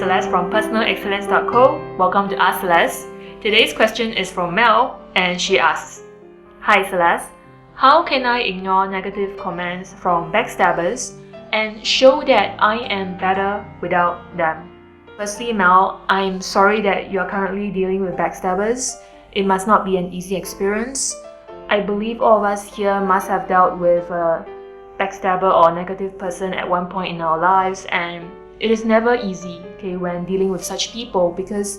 Celeste from personalexcellence.co. Welcome to Ask Celeste. Today's question is from Mel, and she asks, Hi Celeste, how can I ignore negative comments from backstabbers and show that I am better without them? Firstly, Mel, I'm sorry that you're currently dealing with backstabbers. It must not be an easy experience. I believe all of us here must have dealt with a backstabber or negative person at one point in our lives, and it is never easy, when dealing with such people, because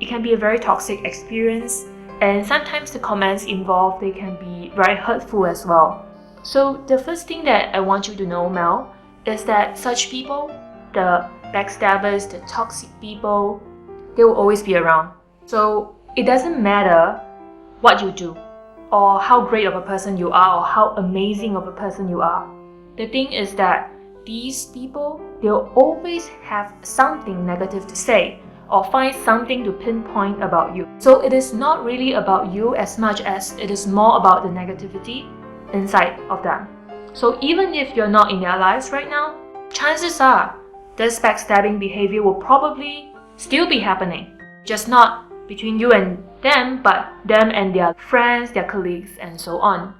it can be a very toxic experience, and sometimes the comments involved, they can be very hurtful as well. So the first thing that I want you to know, Mel, is that such people, the backstabbers, the toxic people, they will always be around. So it doesn't matter what you do or how great of a person you are or how amazing of a person you are. The thing is that these people, they'll always have something negative to say or find something to pinpoint about you. So it is not really about you as much as it is more about the negativity inside of them. So even if you're not in their lives right now, chances are this backstabbing behavior will probably still be happening. Just not between you and them, but them and their friends, their colleagues, and so on.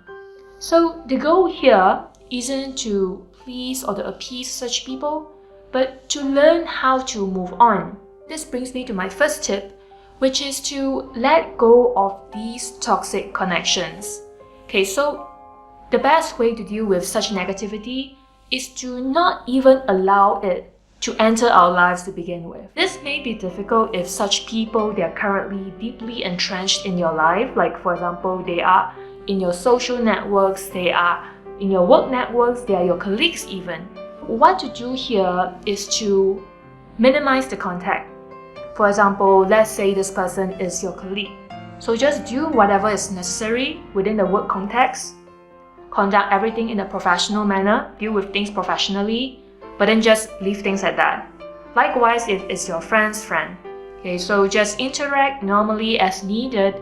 So the goal here isn't to please or to appease such people, but to learn how to move on. This brings me to my first tip, which is to let go of these toxic connections. So the best way to deal with such negativity is to not even allow it to enter our lives to begin with. This may be difficult if such people, they are currently deeply entrenched in your life. Like for example, they are in your social networks, they are in your work networks, they are your colleagues even. What to do here is to minimize the contact. For example, let's say this person is your colleague. So just do whatever is necessary within the work context. Conduct everything in a professional manner, deal with things professionally, but then just leave things at that. Likewise, if it's your friend's friend. So just interact normally as needed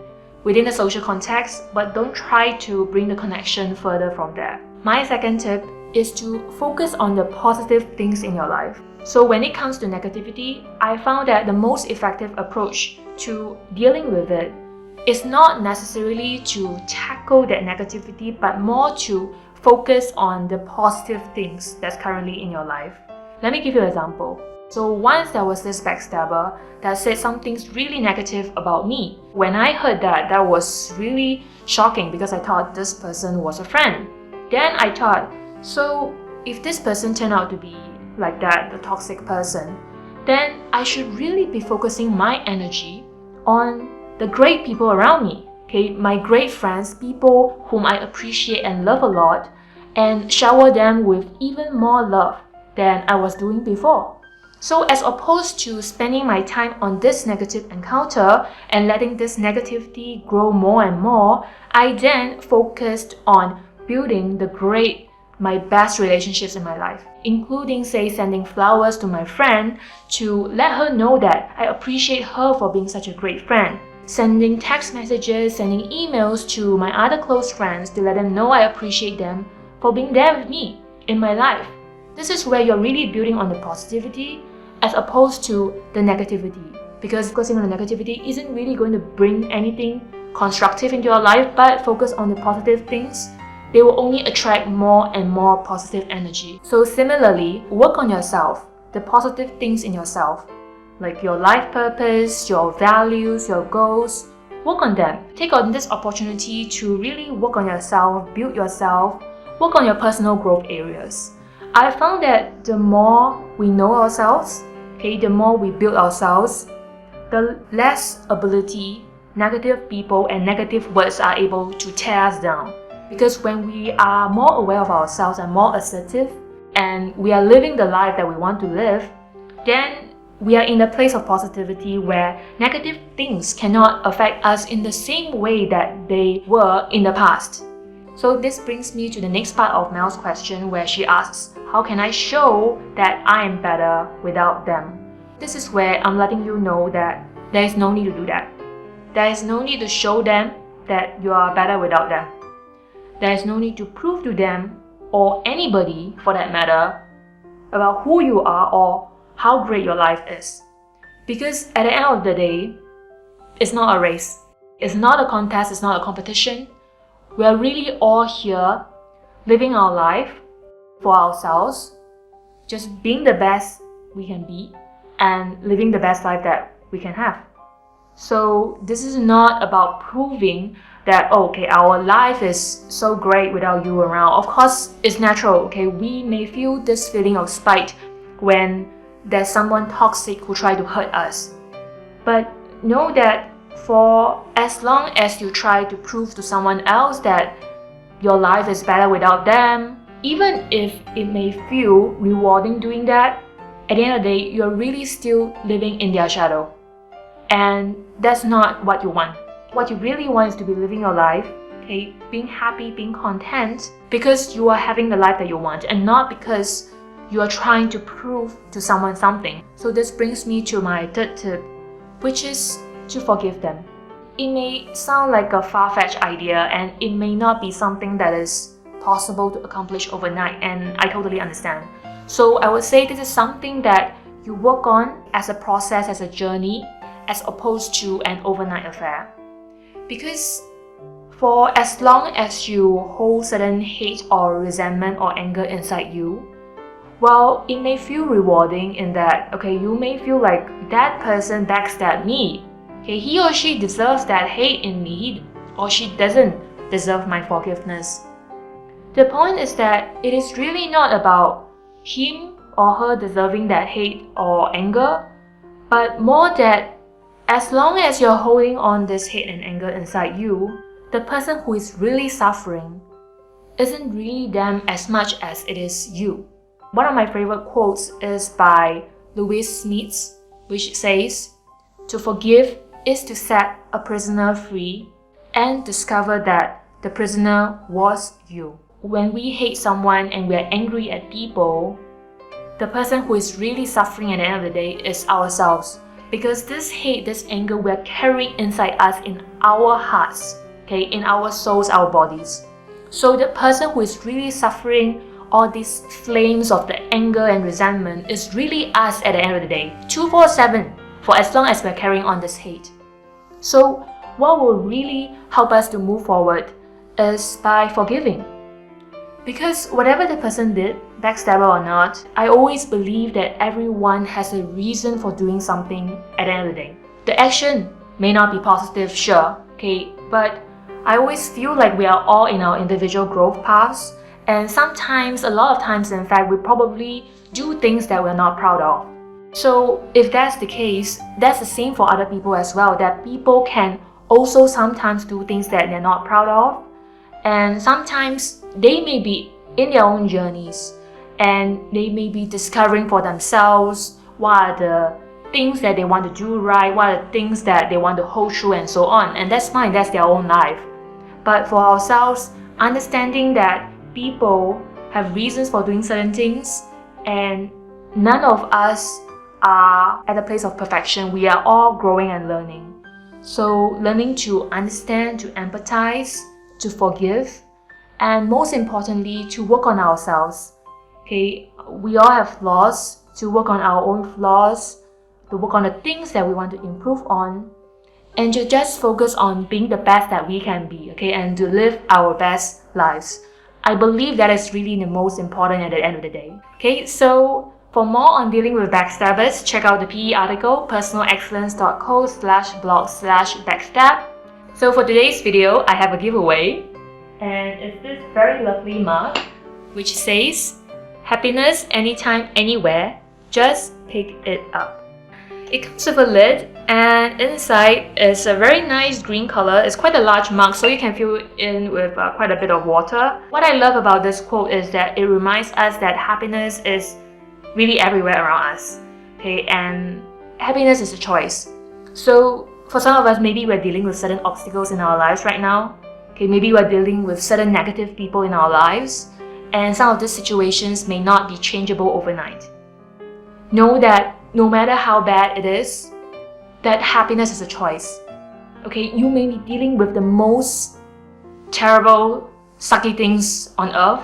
within the social context, but don't try to bring the connection further from there. My second tip is to focus on the positive things in your life. So when it comes to negativity, I found that the most effective approach to dealing with it is not necessarily to tackle that negativity, but more to focus on the positive things that's currently in your life. Let me give you an example. So once there was this backstabber that said some things really negative about me. When I heard that, that was really shocking because I thought this person was a friend. Then I thought, so if this person turned out to be like that, the toxic person, then I should really be focusing my energy on the great people around me. My great friends, people whom I appreciate and love a lot, and shower them with even more love than I was doing before. So as opposed to spending my time on this negative encounter and letting this negativity grow more and more, I then focused on building my best relationships in my life, including sending flowers to my friend to let her know that I appreciate her for being such a great friend. Sending text messages, sending emails to my other close friends to let them know I appreciate them for being there with me in my life. This is where you're really building on the positivity as opposed to the negativity. Because focusing on the negativity isn't really going to bring anything constructive into your life, but focus on the positive things. They will only attract more and more positive energy. So similarly, work on yourself, the positive things in yourself, like your life purpose, your values, your goals. Work on them. Take on this opportunity to really work on yourself, build yourself, work on your personal growth areas. I found that the more we know ourselves, the more we build ourselves, the less ability negative people and negative words are able to tear us down. Because when we are more aware of ourselves and more assertive, and we are living the life that we want to live, then we are in a place of positivity where negative things cannot affect us in the same way that they were in the past. So this brings me to the next part of Mel's question, where she asks, how can I show that I am better without them? This is where I'm letting you know that there is no need to do that. There is no need to show them that you are better without them. There is no need to prove to them, or anybody for that matter, about who you are or how great your life is. Because at the end of the day, it's not a race. It's not a contest, it's not a competition. We're really all here living our life for ourselves, just being the best we can be and living the best life that we can have. So this is not about proving that, okay, our life is so great without you around. Of course, it's natural, okay? We may feel this feeling of spite when there's someone toxic who try to hurt us. But know that for as long as you try to prove to someone else that your life is better without them, even if it may feel rewarding doing that, at the end of the day, you're really still living in their shadow. And that's not what you want. What you really want is to be living your life, okay, being happy, being content, because you are having the life that you want and not because you are trying to prove to someone something. So this brings me to my third tip, which is to forgive them. It may sound like a far-fetched idea and it may not be something that is possible to accomplish overnight, and I totally understand. So I would say this is something that you work on as a process, as a journey, as opposed to an overnight affair. Because for as long as you hold certain hate or resentment or anger inside you, well, it may feel rewarding in that, okay, you may feel like that person backstabbed me. Okay, he or she deserves that hate in me, he or she doesn't deserve my forgiveness. The point is that it is really not about him or her deserving that hate or anger, but more that as long as you're holding on this hate and anger inside you, the person who is really suffering isn't really them as much as it is you. One of my favorite quotes is by Louis Smith, which says, "To forgive is to set a prisoner free and discover that the prisoner was you." When we hate someone and we're angry at people, the person who is really suffering at the end of the day is ourselves. Because this hate, this anger, we're carrying inside us in our hearts, okay, in our souls, our bodies. So the person who is really suffering all these flames of the anger and resentment is really us at the end of the day, 24/7, for as long as we're carrying on this hate. So what will really help us to move forward is by forgiving. Because whatever the person did, backstabber or not, I always believe that everyone has a reason for doing something at the end of the day. The action may not be positive, sure, okay, but I always feel like we are all in our individual growth paths, and sometimes, a lot of times in fact, we probably do things that we're not proud of. So if that's the case, that's the same for other people as well, that people can also sometimes do things that they're not proud of, and sometimes they may be in their own journeys and they may be discovering for themselves what are the things that they want to do right, what are the things that they want to hold true, and so on. And that's fine, that's their own life. But for ourselves, understanding that people have reasons for doing certain things and none of us are at a place of perfection. We are all growing and learning. So learning to understand, to empathize, to forgive, and most importantly, to work on ourselves. Okay, we all have flaws, to work on our own flaws, to work on the things that we want to improve on, and to just focus on being the best that we can be, okay, and to live our best lives. I believe that is really the most important at the end of the day. Okay, so for more on dealing with backstabbers, check out the PE article, personalexcellence.co/blog/backstab. So for today's video, I have a giveaway, and it's this very lovely mug, which says, "Happiness anytime, anywhere, just pick it up." It comes with a lid, and inside is a very nice green color. It's quite a large mug, so you can fill it in with quite a bit of water. What I love about this quote is that it reminds us that happiness is really everywhere around us, okay, and happiness is a choice. So for some of us, maybe we're dealing with certain obstacles in our lives right now. Okay, maybe we're dealing with certain negative people in our lives, and some of these situations may not be changeable overnight. Know that no matter how bad it is, that happiness is a choice. Okay, you may be dealing with the most terrible, sucky things on earth,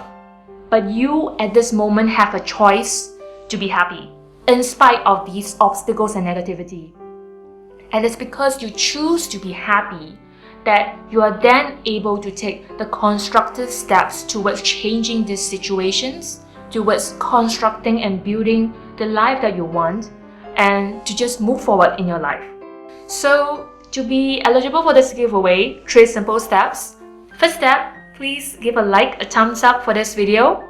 but you at this moment have a choice to be happy. in spite of these obstacles and negativity. And it's because you choose to be happy that you are then able to take the constructive steps towards changing these situations, towards constructing and building the life that you want, and to just move forward in your life. So, to be eligible for this giveaway, 3 simple steps. First step, please give a like, a thumbs up for this video.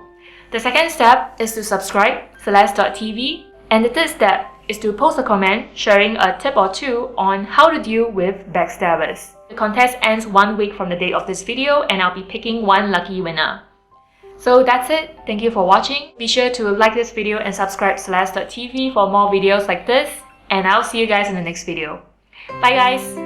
The second step is to subscribe, Celes.tv. And the third step is to post a comment sharing a tip or two on how to deal with backstabbers. The contest ends 1 week from the date of this video, and I'll be picking one lucky winner. So that's it. Thank you for watching. Be sure to like this video and subscribe to Celes.tv for more videos like this. And I'll see you guys in the next video. Bye guys!